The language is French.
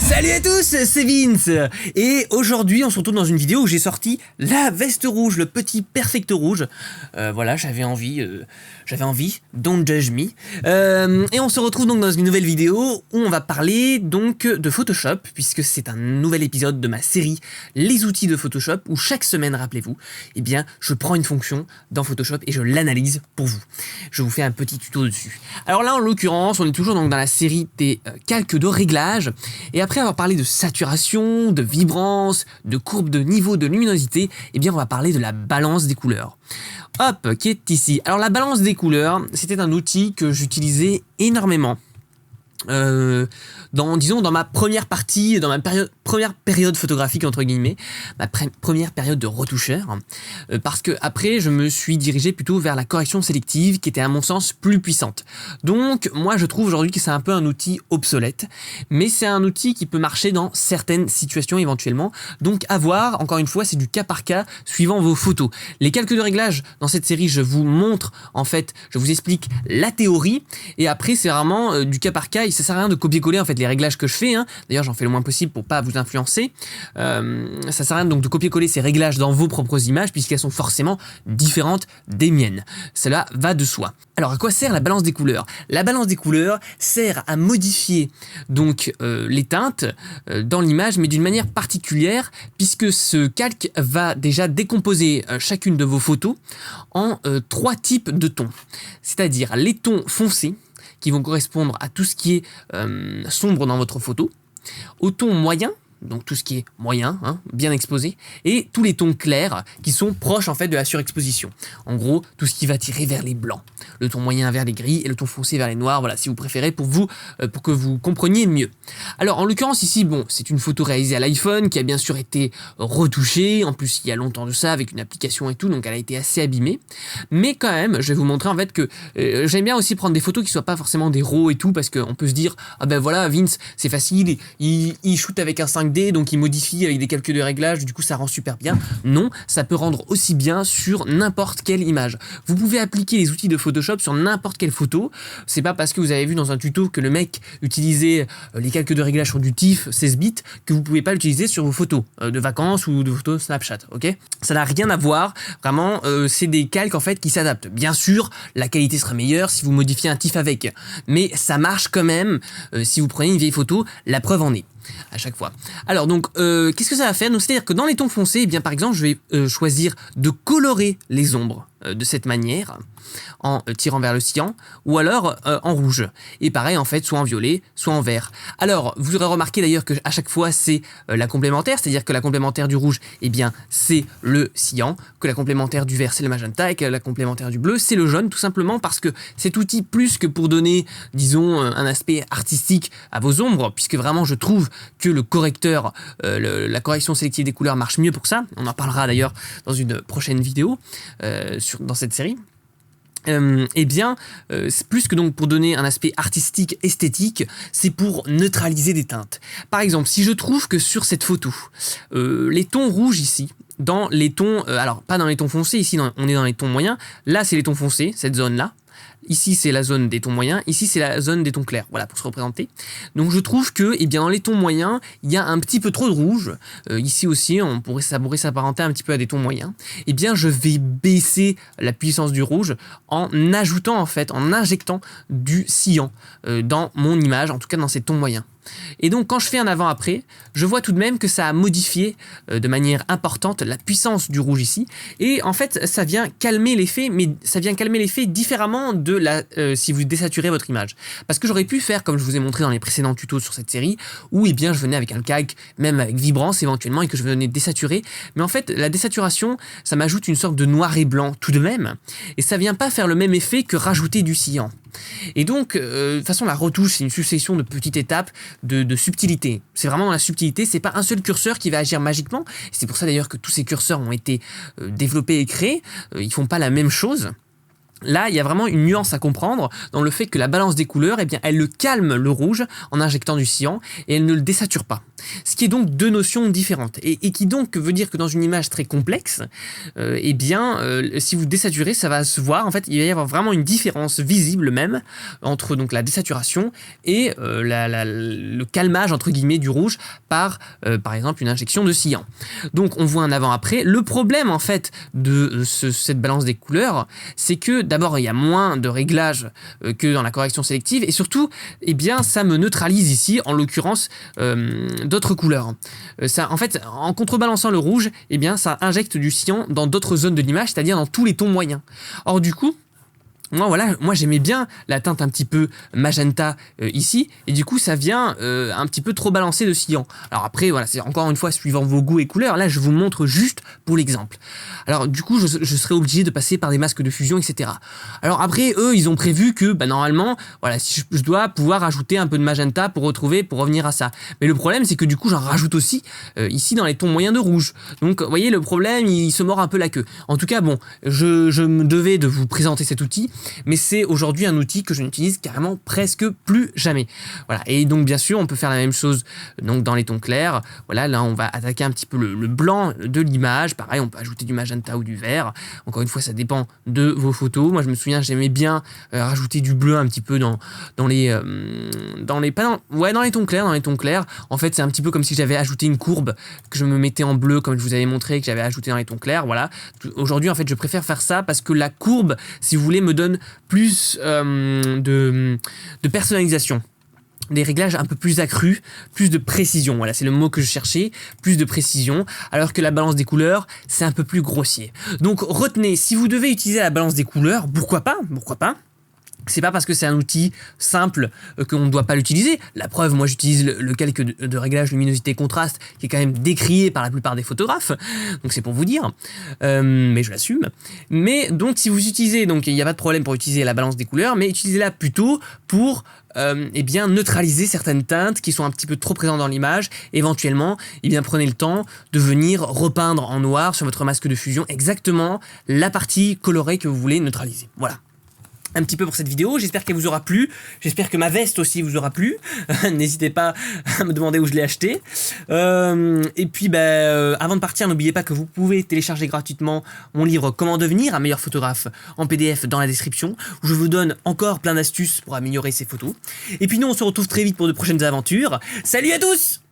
Salut à tous, c'est Vince. Et aujourd'hui on se retrouve dans une vidéo où j'ai sorti la veste rouge, le petit perfecto rouge. Voilà, j'avais envie, don't judge me. Et on se retrouve donc dans une nouvelle vidéo où on va parler donc de Photoshop, puisque c'est un nouvel épisode de ma série Les outils de Photoshop, où chaque semaine, rappelez-vous, eh bien je prends une fonction dans Photoshop et je l'analyse pour vous. Je vous fais un petit tuto dessus. Alors là en l'occurrence on est toujours donc dans la série des calques de réglage, et après avoir parlé de saturation, de vibrance, de courbe de niveau de luminosité, eh bien on va parler de la balance des couleurs. Hop, qui est ici. Alors la balance des couleurs, c'était un outil que j'utilisais énormément. Dans ma première partie, dans ma première période photographique entre guillemets, ma première période de retoucheur, parce que après je me suis dirigé plutôt vers la correction sélective qui était à mon sens plus puissante. Donc moi je trouve aujourd'hui que c'est un peu un outil obsolète, mais c'est un outil qui peut marcher dans certaines situations éventuellement. Donc à voir, encore une fois c'est du cas par cas suivant vos photos. Les calques de réglage dans cette série, je vous montre en fait, je vous explique la théorie, et après c'est vraiment du cas par cas. Ça sert à rien de copier-coller en fait les réglages que je fais, hein. D'ailleurs j'en fais le moins possible pour pas vous influencer. Ça sert à rien donc de copier-coller ces réglages dans vos propres images puisqu'elles sont forcément différentes des miennes. Cela va de soi. Alors à quoi sert la balance des couleurs? La balance des couleurs sert à modifier donc les teintes dans l'image, mais d'une manière particulière, puisque ce calque va déjà décomposer chacune de vos photos en 3 types de tons. C'est-à-dire les tons foncés, qui vont correspondre à tout ce qui est sombre dans votre photo, au ton moyen, donc tout ce qui est moyen, hein, bien exposé, et tous les tons clairs qui sont proches en fait de la surexposition. En gros, tout ce qui va tirer vers les blancs, le ton moyen vers les gris et le ton foncé vers les noirs, voilà, si vous préférez, pour que vous compreniez mieux. Alors en l'occurrence ici, bon, c'est une photo réalisée à l'iPhone qui a bien sûr été retouchée, en plus il y a longtemps de ça avec une application et tout, donc elle a été assez abîmée, mais quand même, je vais vous montrer en fait que j'aime bien aussi prendre des photos qui soient pas forcément des RAW et tout, parce qu'on peut se dire, ah ben voilà, Vince, c'est facile, il shoot avec un 5D, donc il modifie avec des calculs de réglage, du coup ça rend super bien. Non, ça peut rendre aussi bien sur n'importe quelle image. Vous pouvez appliquer les outils de Photoshop sur n'importe quelle photo. C'est pas parce que vous avez vu dans un tuto que le mec utilisait les calculs de réglage sur du TIFF 16 bits que vous pouvez pas l'utiliser sur vos photos de vacances ou de photos Snapchat, ok? Ça n'a rien à voir, vraiment, c'est des calques en fait qui s'adaptent. Bien sûr, la qualité sera meilleure si vous modifiez un TIFF avec, mais ça marche quand même si vous prenez une vieille photo, la preuve en est. À chaque fois. Alors donc, qu'est-ce que ça va faire? Donc c'est-à-dire que dans les tons foncés, eh bien par exemple, je vais choisir de colorer les ombres de cette manière, en tirant vers le cyan, ou alors en rouge. Et pareil en fait, soit en violet, soit en vert. Alors, vous aurez remarqué d'ailleurs que à chaque fois c'est la complémentaire, c'est-à-dire que la complémentaire du rouge, eh bien c'est le cyan, que la complémentaire du vert c'est le magenta, et que la complémentaire du bleu c'est le jaune, tout simplement parce que cet outil, plus que pour donner, disons, un aspect artistique à vos ombres, puisque vraiment je trouve que le correcteur, la correction sélective des couleurs marche mieux pour ça, on en parlera d'ailleurs dans une prochaine vidéo dans cette série. Eh bien, c'est plus que donc pour donner un aspect artistique, esthétique, c'est pour neutraliser des teintes. Par exemple, si je trouve que sur cette photo, les tons rouges ici, dans les tons, alors pas dans les tons foncés, ici on est dans les tons moyens, là c'est les tons foncés, cette zone-là. Ici, c'est la zone des tons moyens. Ici, c'est la zone des tons clairs. Voilà, pour se représenter. Donc, je trouve que, eh bien, dans les tons moyens, il y a un petit peu trop de rouge. Ici aussi, ça pourrait s'apparenter un petit peu à des tons moyens. Eh bien, je vais baisser la puissance du rouge en ajoutant, en fait, en injectant du cyan dans mon image, en tout cas dans ces tons moyens. Et donc quand je fais un avant-après, je vois tout de même que ça a modifié de manière importante la puissance du rouge ici, et en fait ça vient calmer l'effet, mais ça vient calmer l'effet différemment de si vous désaturez votre image. Parce que j'aurais pu faire comme je vous ai montré dans les précédents tutos sur cette série, où eh bien je venais avec un calque, même avec vibrance éventuellement, et que je venais désaturer, mais en fait la désaturation ça m'ajoute une sorte de noir et blanc tout de même, et ça vient pas faire le même effet que rajouter du cyan. Et donc, de toute façon, la retouche, c'est une succession de petites étapes de subtilité. C'est vraiment dans la subtilité, c'est pas un seul curseur qui va agir magiquement. C'est pour ça d'ailleurs que tous ces curseurs ont été développés et créés. Ils font pas la même chose. Là, il y a vraiment une nuance à comprendre dans le fait que la balance des couleurs, eh bien, elle le calme le rouge en injectant du cyan et elle ne le désature pas. Ce qui est donc deux notions différentes et qui donc veut dire que dans une image très complexe, eh bien, si vous désaturez, ça va se voir. En fait, il va y avoir vraiment une différence visible même entre donc la désaturation et le calmage entre guillemets du rouge par exemple une injection de cyan. Donc on voit un avant-après. Le problème en fait de cette balance des couleurs, c'est que d'abord il y a moins de réglages que dans la correction sélective et surtout, eh bien, ça me neutralise ici, en l'occurrence d'autres couleurs. Ça, en fait, en contrebalançant le rouge, eh bien, ça injecte du cyan dans d'autres zones de l'image, c'est-à-dire dans tous les tons moyens. Or du coup, moi j'aimais bien la teinte un petit peu magenta ici, et du coup ça vient un petit peu trop balancer de cyan. Alors après voilà, c'est encore une fois suivant vos goûts et couleurs, là je vous montre juste pour l'exemple. Alors du coup je serais obligé de passer par des masques de fusion, etc. Alors après eux ils ont prévu que normalement, voilà, si je dois pouvoir ajouter un peu de magenta pour revenir à ça. Mais le problème c'est que du coup j'en rajoute aussi ici dans les tons moyens de rouge. Donc vous voyez le problème il se mord un peu la queue. En tout cas bon, je me devais de vous présenter cet outil, mais c'est aujourd'hui un outil que je n'utilise carrément presque plus jamais. Voilà. Et donc bien sûr on peut faire la même chose donc dans les tons clairs. Voilà, là on va attaquer un petit peu le blanc de l'image. Pareil, on peut ajouter du magenta ou du vert. Encore une fois, ça dépend de vos photos. Moi je me souviens, j'aimais bien rajouter du bleu un petit peu dans les tons clairs. En fait, c'est un petit peu comme si j'avais ajouté une courbe que je me mettais en bleu, comme je vous avais montré, que j'avais ajouté dans les tons clairs. Voilà. Aujourd'hui, en fait, je préfère faire ça parce que la courbe, si vous voulez, me donne plus de personnalisation, des réglages un peu plus accrus, plus de précision, voilà, c'est le mot que je cherchais, plus de précision, alors que la balance des couleurs, c'est un peu plus grossier. Donc retenez, si vous devez utiliser la balance des couleurs, pourquoi pas. C'est pas parce que c'est un outil simple qu'on ne doit pas l'utiliser. La preuve, moi j'utilise le calque de réglage luminosité contraste qui est quand même décrié par la plupart des photographes. Donc c'est pour vous dire. Mais je l'assume. Mais donc si vous utilisez, donc il n'y a pas de problème pour utiliser la balance des couleurs, mais utilisez-la plutôt pour eh bien neutraliser certaines teintes qui sont un petit peu trop présentes dans l'image. Éventuellement, eh bien prenez le temps de venir repeindre en noir sur votre masque de fusion exactement la partie colorée que vous voulez neutraliser. Voilà. Un petit peu pour cette vidéo, j'espère qu'elle vous aura plu, j'espère que ma veste aussi vous aura plu, n'hésitez pas à me demander où je l'ai acheté, et puis avant de partir, n'oubliez pas que vous pouvez télécharger gratuitement mon livre Comment devenir un meilleur photographe en PDF dans la description, où je vous donne encore plein d'astuces pour améliorer ses photos, et puis nous on se retrouve très vite pour de prochaines aventures, salut à tous!